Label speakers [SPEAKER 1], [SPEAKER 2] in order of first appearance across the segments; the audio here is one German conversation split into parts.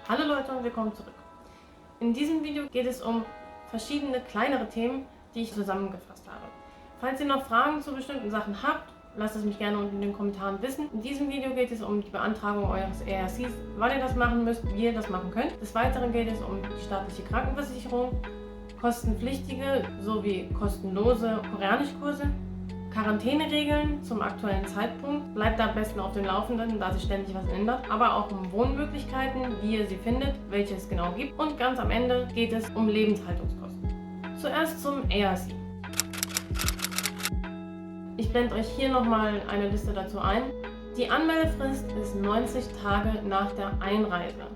[SPEAKER 1] Hallo Leute und willkommen zurück. In diesem Video geht es um verschiedene kleinere Themen, die ich zusammengefasst habe. Falls ihr noch Fragen zu bestimmten Sachen habt, lasst es mich gerne unten in den Kommentaren wissen. In diesem Video geht es um die Beantragung eures ERCs, wann ihr das machen müsst, wie ihr das machen könnt. Des Weiteren geht es um die staatliche Krankenversicherung, kostenpflichtige sowie kostenlose Koreanischkurse, Quarantäneregeln zum aktuellen Zeitpunkt. Bleibt da am besten auf dem Laufenden, da sich ständig was ändert. Aber auch um Wohnmöglichkeiten, wie ihr sie findet, welche es genau gibt. Und ganz am Ende geht es um Lebenshaltungskosten. Zuerst zum ERC. Ich blende euch hier nochmal eine Liste dazu ein. Die Anmeldefrist ist 90 Tage nach der Einreise.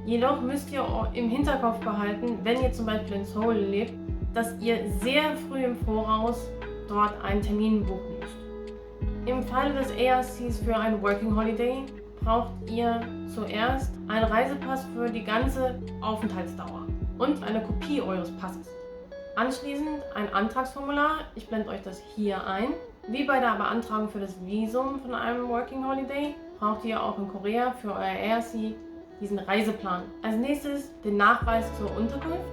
[SPEAKER 1] Jedoch müsst ihr im Hinterkopf behalten, wenn ihr zum Beispiel in Seoul lebt, dass ihr sehr früh im Voraus dort einen Termin buchen müsst. Im Falle des ERCs für ein Working Holiday braucht ihr zuerst einen Reisepass für die ganze Aufenthaltsdauer und eine Kopie eures Passes. Anschließend ein Antragsformular, ich blende euch das hier ein. Wie bei der Beantragung für das Visum von einem Working Holiday braucht ihr auch in Korea für euer ERC diesen Reiseplan. Als nächstes den Nachweis zur Unterkunft.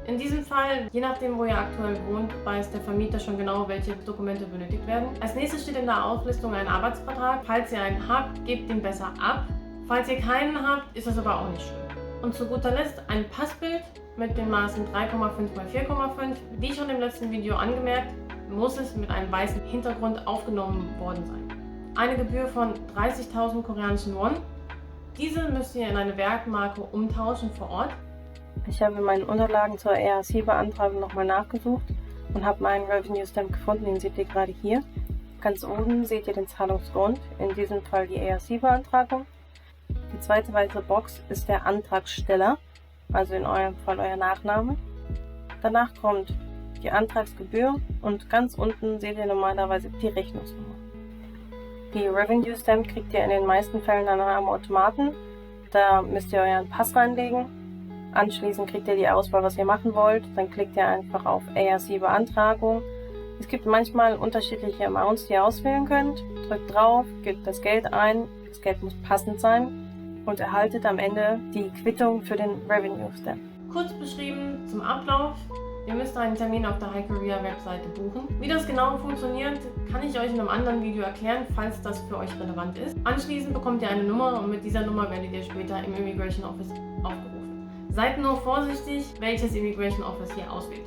[SPEAKER 1] In diesem Fall, je nachdem wo ihr aktuell wohnt, weiß der Vermieter schon genau, welche Dokumente benötigt werden. Als nächstes steht in der Auflistung ein Arbeitsvertrag. Falls ihr einen habt, gebt ihn besser ab. Falls ihr keinen habt, ist das aber auch nicht schlimm. Und zu guter Letzt ein Passbild mit den Maßen 3,5 x 4,5. Wie schon im letzten Video angemerkt, muss es mit einem weißen Hintergrund aufgenommen worden sein. Eine Gebühr von 30.000 koreanischen Won. Diese müsst ihr in eine Wertmarke umtauschen vor Ort. Ich habe in meinen Unterlagen zur ERC-Beantragung nochmal nachgesucht und habe meinen Revenue Stamp gefunden, den seht ihr gerade hier. Ganz oben seht ihr den Zahlungsgrund, in diesem Fall die ERC-Beantragung. Die zweite weiße Box ist der Antragsteller, also in eurem Fall euer Nachname. Danach kommt die Antragsgebühr und ganz unten seht ihr normalerweise die Rechnungsnummer. Die Revenue Stamp kriegt ihr in den meisten Fällen an einem Automaten. Da müsst ihr euren Pass reinlegen. Anschließend kriegt ihr die Auswahl, was ihr machen wollt. Dann klickt ihr einfach auf ERC-Beantragung. Es gibt manchmal unterschiedliche Amounts, die ihr auswählen könnt. Drückt drauf, gebt das Geld ein. Das Geld muss passend sein und erhaltet am Ende die Quittung für den Revenue Stamp. Kurz beschrieben zum Ablauf. Ihr müsst einen Termin auf der HiKorea-Webseite buchen. Wie das genau funktioniert, kann ich euch in einem anderen Video erklären, falls das für euch relevant ist. Anschließend bekommt ihr eine Nummer und mit dieser Nummer werdet ihr später im Immigration Office aufgerufen. Seid nur vorsichtig, welches Immigration Office ihr auswählt.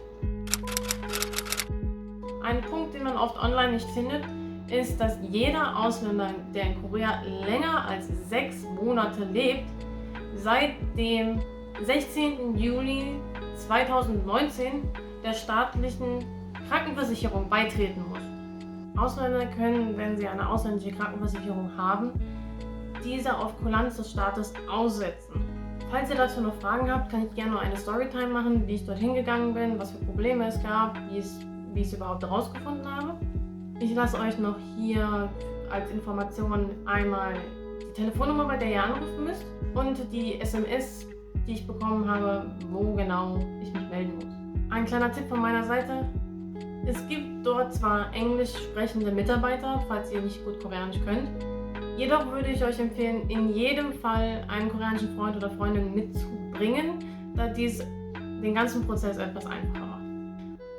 [SPEAKER 1] Ein Punkt, den man oft online nicht findet, ist, dass jeder Ausländer, der in Korea länger als 6 Monate lebt, seit dem 16. Juli 2019 der staatlichen Krankenversicherung beitreten muss. Ausländer können, wenn sie eine ausländische Krankenversicherung haben, diese auf Kulanz des Staates aussetzen. Falls ihr dazu noch Fragen habt, kann ich gerne noch eine Storytime machen, wie ich dorthin gegangen bin, was für Probleme es gab, wie ich es überhaupt herausgefunden habe. Ich lasse euch noch hier als Information einmal die Telefonnummer, bei der ihr anrufen müsst und die SMS, die ich bekommen habe, wo genau ich mich melden muss. Ein kleiner Tipp von meiner Seite: Es gibt dort zwar englisch sprechende Mitarbeiter, falls ihr nicht gut Koreanisch könnt. Jedoch würde ich euch empfehlen, in jedem Fall einen koreanischen Freund oder Freundin mitzubringen, da dies den ganzen Prozess etwas einfacher macht.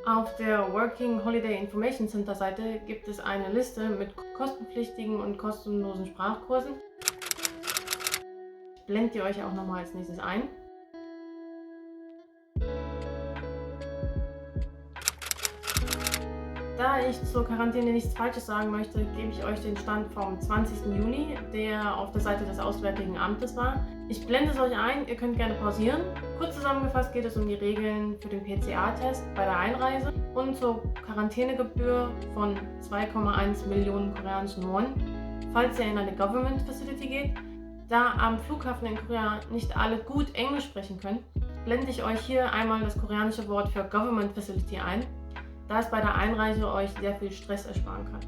[SPEAKER 1] Auf der Working Holiday Information Center Seite gibt es eine Liste mit kostenpflichtigen und kostenlosen Sprachkursen. Blendet ihr euch auch nochmal als nächstes ein. Da ich zur Quarantäne nichts Falsches sagen möchte, gebe ich euch den Stand vom 20. Juni, der auf der Seite des Auswärtigen Amtes war. Ich blende es euch ein, ihr könnt gerne pausieren. Kurz zusammengefasst geht es um die Regeln für den PCA-Test bei der Einreise und zur Quarantänegebühr von 2,1 Millionen koreanischen Won, falls ihr in eine Government Facility geht. Da am Flughafen in Korea nicht alle gut Englisch sprechen können, blende ich euch hier einmal das koreanische Wort für Government Facility ein, da es bei der Einreise euch sehr viel Stress ersparen kann.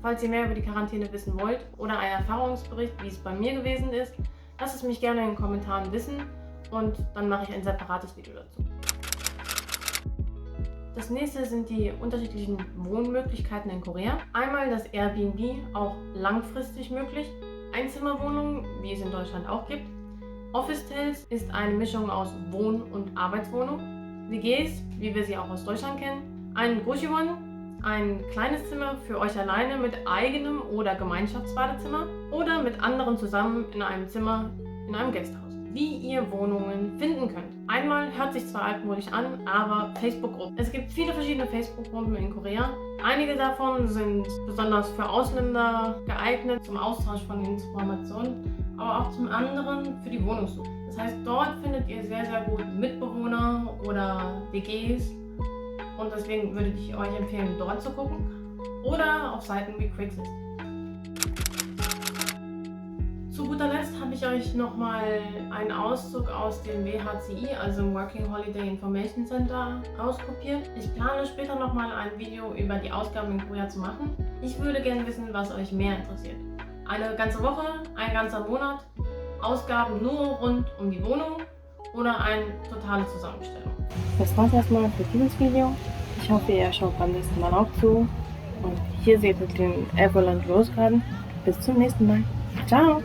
[SPEAKER 1] Falls ihr mehr über die Quarantäne wissen wollt oder einen Erfahrungsbericht, wie es bei mir gewesen ist, lasst es mich gerne in den Kommentaren wissen und dann mache ich ein separates Video dazu. Das nächste sind die unterschiedlichen Wohnmöglichkeiten in Korea. Einmal das Airbnb, auch langfristig möglich. Einzimmerwohnungen, wie es in Deutschland auch gibt. Office-Tels ist eine Mischung aus Wohn- und Arbeitswohnung. WGs, wie wir sie auch aus Deutschland kennen. Ein Goshiwon, ein kleines Zimmer für euch alleine mit eigenem oder Gemeinschaftsbadezimmer oder mit anderen zusammen in einem Zimmer in einem Gasthaus. Wie ihr Wohnungen finden könnt. Einmal hört sich zwar altmodisch an, aber Facebook-Gruppen. Es gibt viele verschiedene Facebook-Gruppen in Korea. Einige davon sind besonders für Ausländer geeignet zum Austausch von Informationen, aber auch zum anderen für die Wohnungssuche. Das heißt, dort findet ihr sehr, sehr gut Mitbewohner oder WGs. Und deswegen würde ich euch empfehlen, dort zu gucken oder auf Seiten wie Craigslist. Zu guter Letzt habe ich euch nochmal einen Auszug aus dem WHCI, also dem Working Holiday Information Center, rauskopiert. Ich plane später nochmal ein Video über die Ausgaben in Korea zu machen. Ich würde gerne wissen, was euch mehr interessiert. Eine ganze Woche, ein ganzer Monat, Ausgaben nur rund um die Wohnung oder eine totale Zusammenstellung.
[SPEAKER 2] Das war's erstmal für dieses Video. Ich hoffe, ihr schaut beim nächsten Mal auch zu. Und hier seht ihr den Everland Rose Garden. Bis zum nächsten Mal. Ciao!